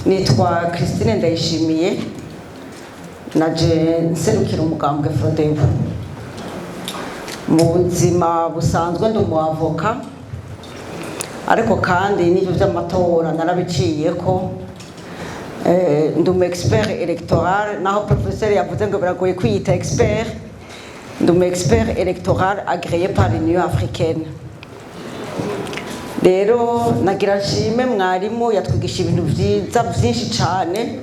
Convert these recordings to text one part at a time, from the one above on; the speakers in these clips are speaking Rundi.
nitwa Christine Ndayishimiye naje nserukira umugambwe Frodebu. Mu buzima busanzwe ndi umuavoka, ariko kandi n'ibyo by'amatora narabiciyeko. Ndi umu expert electoral, naho professeur yavuze ngo biragoye kwiyita expert. Ndi umu expert electoral agréé par l'Union africaine. Rero nagira nshime mwarimu yatwigisha ibintu byiza byinshi cyane,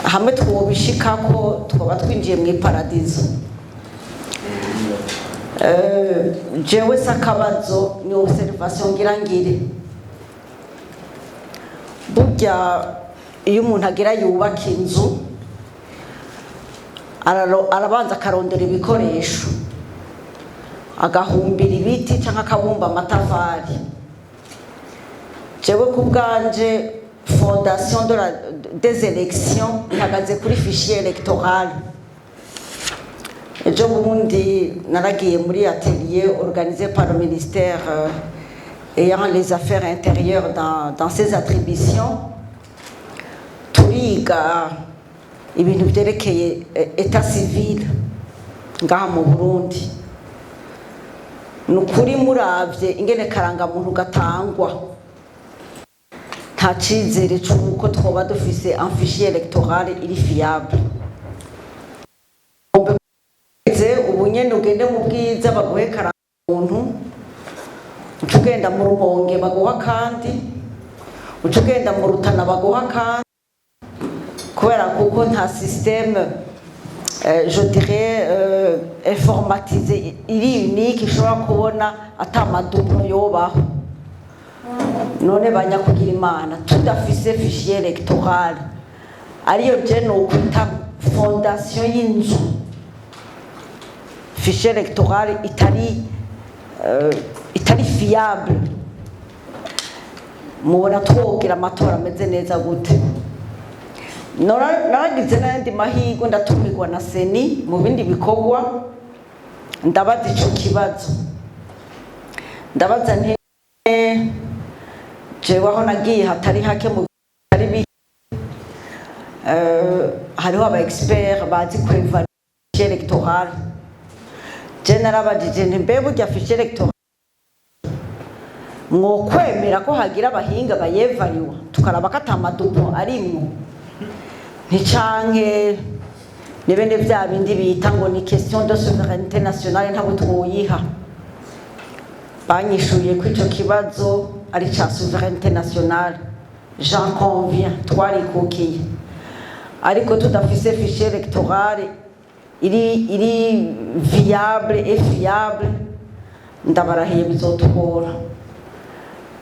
hamwe twobishikako twaba twinjiye mu iparadizo. Jewe sakabazo ni observation ngirangire. Burya iyo umuntu agira yubaka inzu arabanza akarondera ibikoresho, agahumbira ibiti cyangwa akabumba amatafari. Jewe ku bwanje fondation des élections ihagaze kuri fichier électoral. Ejo bundi naragiye muri atelier organisé par le ministère ayant les affaires intérieures dans ses attributions. Turiga ibintu byerekeye état civil ngaha mu Burundi. Nukuri muravye ingene karanga muntu gatangwa, nta cizere cy'uko twoba dufise un fichier électoral iri fiable. Ubu nyene ugende mu bwiza baguhe karanga muntu, ucugenda mu Rumonge baguha kandi, ucugenda mu Rutana baguha kandi, kubera kuko nta système je dirais informatisé iri unique ishobora kubona atamadumo yobaho. None banya kugira imana tudafise fichier électoral ariyo je no kwita fondation y'inzu, fichier électoral itari fiable, mubona twogira amatora ameze neza gute? Naragize n'andi mahirwe ndatumirwa na Seni mu bindi bikorwa, ndabaza ico kibazo. Ndabaza nti jewe aho nagiye hatari hake mu bitari bihe, hariho aba expert bazi kweva fichier électoral. Je narabajije nti mbe burya fichier électoral mwokwemera ko hagira abahinga bayevariwa tukaraba ko atamadumo arimwo? Nticanke nibende bya bindi bita ngo ni question de souveraineté nationale ntabwo twoyiha. Banyishuye ko ico kibazo ari ca souveraineté nationale, j'en conviens, twarikukiye. Ariko tudafise fichier électoral iri viable et fiable, ndabarahiye bizotugora.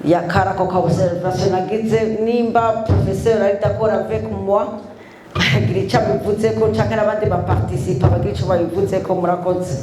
Yakara ko observation nagize, nimba professeur ari d'accord avec moi, agira icyo abivuze ko cyangwa n'abandi baparticipa bagira icyo babivuze ko. Murakoze.